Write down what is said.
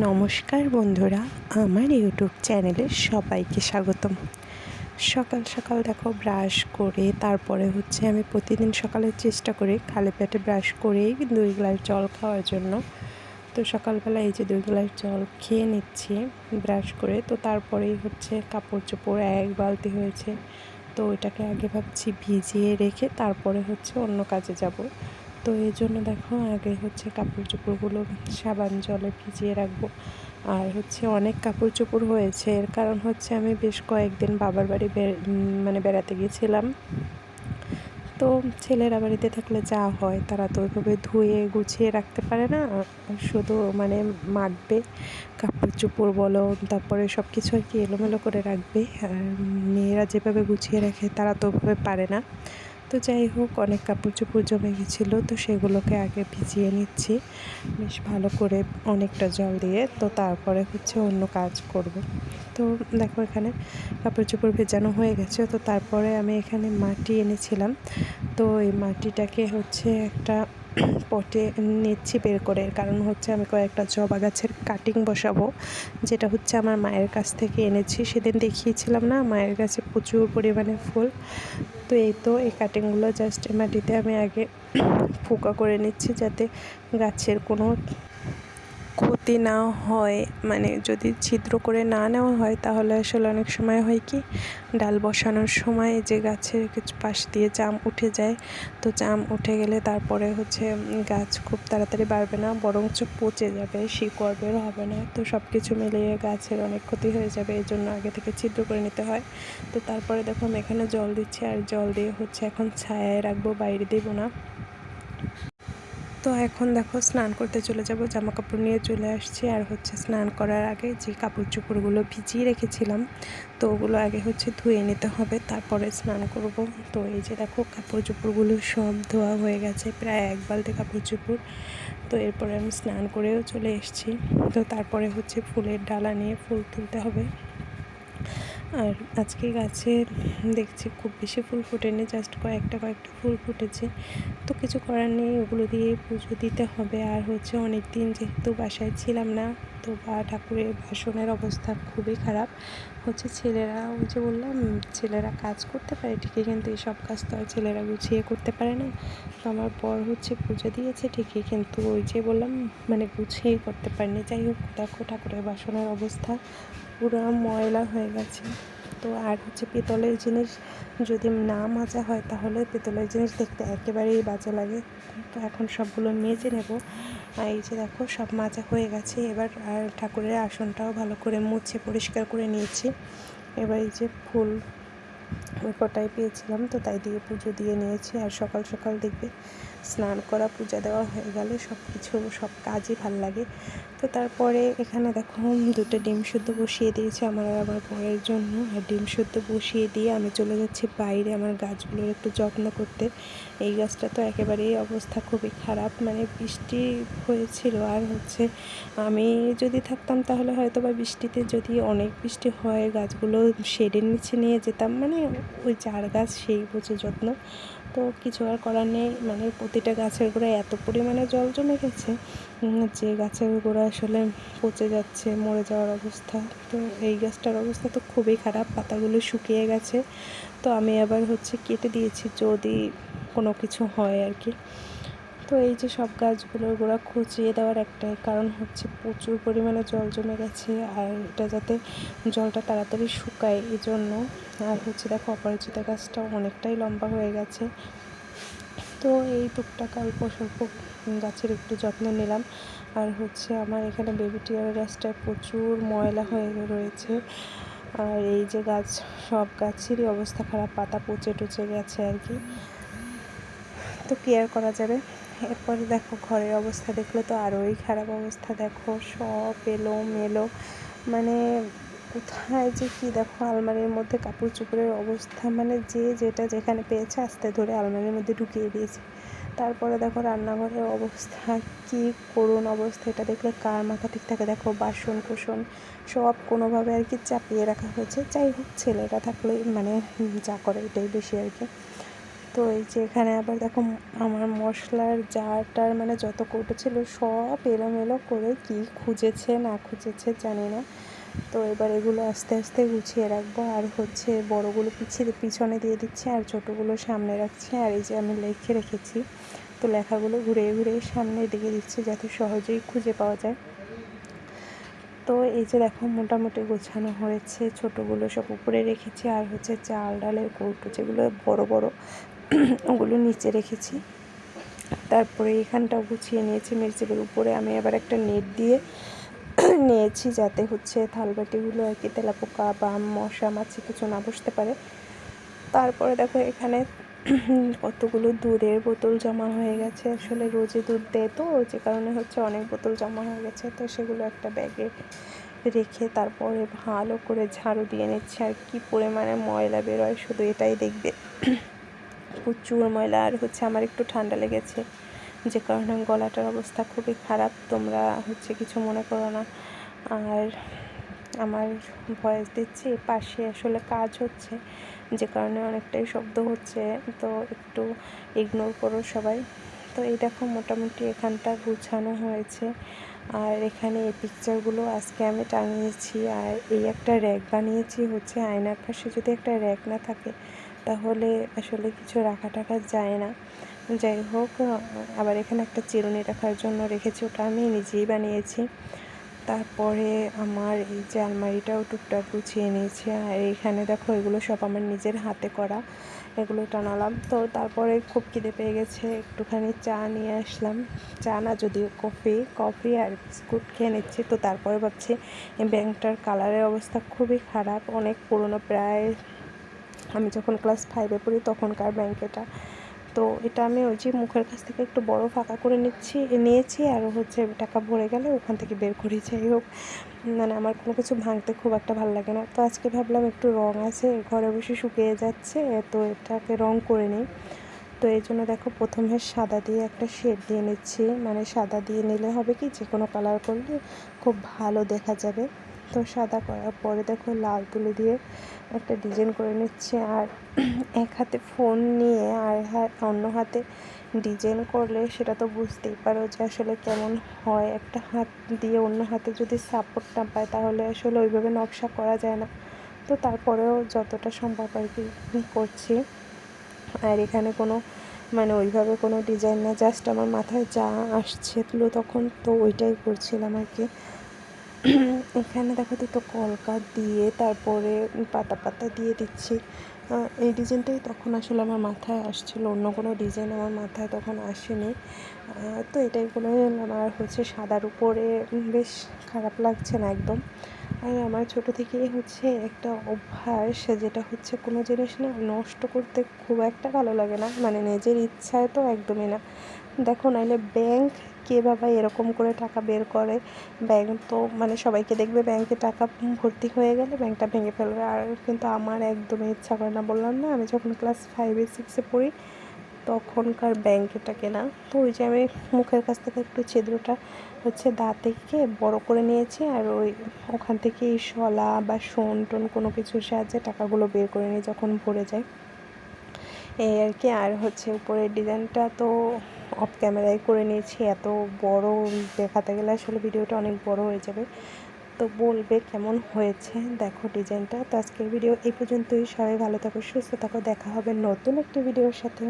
নমস্কার বন্ধুরা, আমার ইউটিউব চ্যানেলে সবাইকে স্বাগতম। সকাল সকাল দেখো ব্রাশ করে তারপরে আমি প্রতিদিন সকালে চেষ্টা করি খালি পেটে ব্রাশ করেই 2 গ্লাস জল খাওয়ার জন্য। তো সকালবেলা এই যে 2 গ্লাস জল খেয়ে নিচ্ছি ব্রাশ করে। তো তারপরেই কাপড় চোপড় 1 বালতি হয়েছে, তো ওইটাকে আগে ভাবছি ভিজিয়ে রেখে তারপরে অন্য কাজে যাব। তো এই জন্য দেখো আগে কাপড় চোপড়গুলো সাবান জলে ভিজিয়ে রাখবো। আর অনেক কাপড় চোপড় হয়েছে, এর কারণ আমি বেশ কয়েকদিন বাবার বাড়ি বেড়াতে গিয়েছিলাম। তো ছেলেরা বাড়িতে থাকলে যা হয়, তারা তো ওইভাবে ধুয়ে গুছিয়ে রাখতে পারে না, শুধু মাখবে কাপড় চোপড় বলো, তারপরে সব কিছু আর কি এলোমেলো করে রাখবে। আর মেয়েরা যেভাবে গুছিয়ে রাখে তারা তো ওভাবে পারে না। তো যাই হোক, অনেক কাপড় চোপড় জমে গেছিলো, তো সেগুলোকে আগে ভিজিয়ে নিচ্ছি বেশ ভালো করে অনেকটা জল দিয়ে। তো তারপরে অন্য কাজ করব। তো দেখো এখানে কাপড় চোপড় ভেজানো হয়ে গেছে। তো তারপরে আমি এখানে মাটি এনেছিলাম, তো এই মাটিটাকে একটা পটে নিচ্ছি বের করে। কারণ আমি কয়েকটা জবা গাছের কাটিং বসাবো, যেটা আমার মায়ের কাছ থেকে এনেছি। সেদিন দেখিয়েছিলাম না, মায়ের কাছে প্রচুর পরিমাণে ফুল। তো এই কাটিংগুলো জাস্ট মাটিতে আমি আগে ফোঁকা করে নিচ্ছি, যাতে গাছের কোনো ক্ষতি না হয়। যদি ছিদ্র করে না নেওয়া হয় তাহলে আসলে অনেক সময় হয় কি, ডাল বসানোর সময় যে গাছের কিছু পাশ দিয়ে জাম উঠে যায়। তো জাম উঠে গেলে তারপরে গাছ খুব তাড়াতাড়ি বাড়বে না, বরঞ্চ পচে যাবে, শিকড় বের হবে না। তো সব কিছু মিলিয়ে গাছের অনেক ক্ষতি হয়ে যাবে, এই জন্য আগে থেকে ছিদ্র করে নিতে হয়। তো তারপরে দেখো আমি এখানে জল দিচ্ছি, আর জল দিয়ে এখন ছায়ায় রাখবো, বাইরে দেবো না। তো এখন দেখো স্নান করতে চলে যাব, জামা কাপড় নিয়ে চলে আসছি। আর স্নান করার আগে যে কাপড় চোপড়গুলো ভিজিয়ে রেখেছিলাম, তো ওগুলো আগে ধুয়ে নিতে হবে, তারপরে স্নান করব। তো এই যে দেখো কাপড় চোপড়গুলো সব ধোয়া হয়ে গেছে, প্রায় 1 বালতি কাপড় চোপড়। তো এরপরে আমি স্নান করেও চলে এসেছি। তো তারপরে ফুলের ডালা নিয়ে ফুল তুলতে হবে। আর আজকে গাছে দেখছি খুব বেশি ফুল ফোটেনি, জাস্ট কয়েকটা ফুল ফুটেছে। তো কিছু করার নেই, ওগুলো দিয়ে পুজো দিতে হবে। আর অনেক দিন যেহেতু বাসায় ছিলাম না, তো ঠাকুরের বাসনের অবস্থা খুবই খারাপ। ছেলেরা, ওই যে বললাম, ছেলেরা কাজ করতে পারে ঠিকই, কিন্তু এইসব কাজ তো আর ছেলেরা গুছিয়ে করতে পারে না। তো আমার বর পুজো দিয়েছে ঠিকই, কিন্তু ওই যে বললাম গুছিয়ে করতে পারেনি। যাই হোক, দেখো ঠাকুরের বাসনের অবস্থা পুরো ময়লা হয়ে গেছে। তো আর পিতলের জিনিস যদি না মাজা হয় তাহলে পিতলের জিনিস দেখতে একেবারেই বাজে লাগে। তো এখন সবগুলো মেজে নেব। আর এই যে দেখো সব মাজা হয়ে গেছে। এবার আর ঠাকুরের আসনটাও ভালো করে মুছে পরিষ্কার করে নিয়েছি। এবার এই যে ফুল ওই কটাই পেয়েছিলাম, তো তাই দিয়ে পুজো দিয়ে নিয়েছি। আর সকাল সকাল দেখবে স্নান করা, পূজা দেওয়া হয়ে গেলে সব কাজই ভাল লাগে। তো তারপরে এখানে দেখো 2টা ডিম সিদ্ধ বসিয়ে দিয়েছি আমার আর আমার বরের জন্য। আর ডিম সিদ্ধ বসিয়ে দিয়ে আমি চলে যাচ্ছি বাইরে আমার গাছগুলোর একটু যত্ন করতে। এই গাছটা তো একেবারেই অবস্থা খুবই খারাপ, বৃষ্টি হয়েছিল। আর আমি যদি থাকতাম তাহলে হয়তো বা বৃষ্টিতে, যদি অনেক বৃষ্টি হয়, গাছগুলো শেডের নিচে নিয়ে যেতাম। ওই যার গাছ সেই বুঝে যত্ন। তো কিছু আর করার নেই, প্রতিটা গাছের গোড়ায় এত পরিমাণে জল জমে গেছে যে গাছের গোড়া আসলে পচে যাচ্ছে, মরে যাওয়ার অবস্থা। তো এই গাছটার অবস্থা তো খুবই খারাপ, পাতাগুলো শুকিয়ে গেছে। তো আমি আবার কেটে দিয়েছি যদি কোনো কিছু হয় আর কি। তো এই যে সব গাছগুলোর গোড়া খুঁচিয়ে দেওয়ার একটাই কারণ প্রচুর পরিমাণে জল জমে গেছে, আর এটা যাতে জলটা তাড়াতাড়ি শুকায় এই জন্য। আর দেখো অপরাজিতা গাছটাও অনেকটাই লম্বা হয়ে গেছে। তো এই টুকটাক অল্প স্বল্প গাছের একটু যত্ন নিলাম। আর আমার এখানে বেবি টিয়ার গাছটায় প্রচুর ময়লা হয়ে রয়েছে। আর এই যে গাছ, সব গাছেরই অবস্থা খারাপ, পাতা পচে টচে গেছে আর কি। তো কেয়ার করা যাবে। এরপরে দেখো ঘরের অবস্থা দেখলে তো আরোই খারাপ অবস্থা। দেখো সব এলোমেলো, কোথায় যে কি, দেখো আলমারির মধ্যে কাপড় চোপড়ের অবস্থা, যে যেটা যেখানে পেয়েছে আস্তে ধরে আলমারির মধ্যে ঢুকিয়ে দিয়েছে। তারপরে দেখো রান্নাঘরের অবস্থা, কি করুণ অবস্থা, এটা দেখলে কার মাথা ঠিক থাকে। দেখো বাসন কোসন সব কোনোভাবে আর কি চাপিয়ে রাখা হয়েছে। যাই হোক, ছেলেরা থাকলে যা করে এটাই বেশি আর কি। তো এই যে এখানে আবার দেখো আমার মশলার জারটার মানে যত কৌটো ছিল সব এলোমেলো করে কি খুঁজেছে না খুঁজেছে জানি না। তো এবার এগুলো আস্তে আস্তে গুছিয়ে রাখবো, আর হচ্ছে বড়গুলো পিছনে দিয়ে দিচ্ছি আর ছোটোগুলো সামনে রাখছি। আর এই যে আমি লিখে রেখেছি, তো লেখাগুলো ঘুরে ঘুরে সামনের দিকে দিচ্ছি যাতে সহজেই খুঁজে পাওয়া যায়। তো এই যে দেখো মোটামুটি গোছানো হয়েছে, ছোটোগুলো সব উপরে রেখেছি, আর হচ্ছে চাল ডালের কৌটো যেগুলো বড় বড় ওগুলো নিচে রেখেছি। তারপরে এখানটাও গুছিয়ে নিয়েছি, মির্চিগুলো উপরে আমি আবার একটা নেট দিয়ে নিয়েছি যাতে হচ্ছে থালবাটিগুলো আর কি তেলাপোকা বা মশা মাছি কিছু না বসতে পারে। তারপরে দেখো এখানে কতগুলো দুধের বোতল জমা হয়ে গেছে, আসলে রোজই দুধ দেয় তো যে কারণে হচ্ছে অনেক বোতল জমা হয়ে গেছে। তো সেগুলো একটা ব্যাগে রেখে তারপরে ভালো করে ঝাড়ু দিয়ে নিচ্ছে। আর কি পরিমাণে ময়লা বেরোয় শুধু এটাই দেখবে, প্রচুর ময়লা। আর হচ্ছে আমার একটু ঠান্ডা লেগেছে যে কারণে গলাটার অবস্থা খুবই খারাপ, তোমরা হচ্ছে কিছু মনে করো না। আর আমার ভয়েস দিচ্ছি, পাশে আসলে কাজ হচ্ছে যে কারণে অনেকটাই শব্দ হচ্ছে, তো একটু ইগনোর করো সবাই। তো এই দেখো মোটামুটি এখানটা গুছানো হয়েছে। আর এখানে এই পিকচারগুলো আজকে আমি টাঙিয়েছি। আর এই একটা র্যাক বানিয়েছি, হচ্ছে আয়নার পাশে যদি একটা র্যাক না থাকে তাহলে আসলে কিছু রাখা টাকা যায় না। যাই হোক, আবার এখানে একটা চিরুনি রাখার জন্য রেখেছি, ওটা আমি নিজেই বানিয়েছি। তারপরে আমার এই যে আলমারিটাও টুকটাক গুছিয়ে নিয়েছি। আর এইখানে দেখো এগুলো সব আমার নিজের হাতে করা, এগুলো টানালাম। তো তারপরে খুব খিদে পেয়ে গেছে, একটুখানি চা নিয়ে আসলাম, চা না যদিও কফি আর বিস্কুট খেয়ে নিচ্ছি। তো তারপরে ভাবছি এই ব্যাংকটার কালারের অবস্থা খুবই খারাপ, অনেক পুরনো, প্রায় আমি যখন ক্লাস 5-এ পড়ি তখনকার ব্যাংক এটা। তো এটা আমি ওই যে মুখের কাছ থেকে একটু বড় ফাঁকা করে নিয়েছি আর হচ্ছে টাকা ভরে গেলে ওখান থেকে বের করি। যাই হোক, মানে আমার কোনো কিছু ভাঙতে খুব একটা ভালো লাগে না। তো আজকে ভাবলাম একটু রং আছে, ঘরে বসে শুকিয়ে যাচ্ছে, তো এটাকে রং করে নিই। তো এই জন্য দেখো প্রথমে সাদা দিয়ে একটা শেড দিয়ে নিচ্ছি, মানে সাদা দিয়ে নিলে হবে কি যে কোনো কালার করলে খুব ভালো দেখা যাবে। তো সাদা করার পরে দেখো লাল তুলি দিয়ে একটা ডিজাইন করে নিচ্ছে। আর এক হাতে ফোন নিয়ে আর অন্য হাতে ডিজাইন করলে সেটা তো বুঝতেই পারো যে আসলে কেমন হয়। একটা হাত দিয়ে অন্য হাতে যদি সাপোর্ট না পায় তাহলে আসলে ওইভাবে নকশা করা যায় না। তো তারপরেও যতটা সম্ভব আর কি করছি। আর এখানে কোনো মানে ওইভাবে কোনো ডিজাইন না, জাস্ট আমার মাথায় যা আসছিলো তখন তো ওইটাই করছিলাম আর কি। এখানে দেখো দুটো কলকা দিয়ে তারপরে পাতা পাতা দিয়ে দিচ্ছি। এই ডিজাইনটাই তখন আসলে আমার মাথায় আসছিলো, অন্য কোনো ডিজাইন আমার মাথায় তখন আসেনি। তো এটাই করে নিলাম। আর হচ্ছে সাদার উপরে বেশ খারাপ লাগছে না একদম। আর আমার ছোটো থেকেই হচ্ছে একটা অভ্যাস, যেটা হচ্ছে কোনো জিনিস না নষ্ট করতে খুব একটা ভালো লাগে না, মানে নিজের ইচ্ছায় তো একদমই না। দেখো নাইলে ব্যাংক কে বাবা এরকম করে টাকা বের করে, ব্যাংক তো মানে সবাইকে দেখবে ব্যাংকে টাকা ভর্তি হয়ে গেলে ব্যাংকটা ভেঙে ফেলবে। আর কিন্তু আমার একদমই ইচ্ছা করে না, বললাম না আমি যখন ক্লাস 5-6-এ পড়ি তখনকার ব্যাংক এটা কেনা। তো ওই যে আমি মুখের কাছ থেকে একটু ছিদ্রটা হচ্ছে দাঁতে বড় করে নিয়েছি, আর ওখান থেকে এই শলা বা সোন টোন কোনো কিছুর সাহায্যে টাকাগুলো বের করে নিই যখন ভরে যায়, এই আর কি। আর হচ্ছে উপরের ডিজাইনটা তো অফ ক্যামেরায় করে নিয়েছি, এত বড় দেখাতে গেলে আসলে ভিডিওটা অনেক বড় হয়ে যাবে। তো বলবে কেমন হয়েছে দেখো ডিজাইনটা। তো আজকের ভিডিও এই পর্যন্তই, সবাই ভালো থাকো, সুস্থ থাকো, দেখা হবে নতুন একটি ভিডিওর সাথে।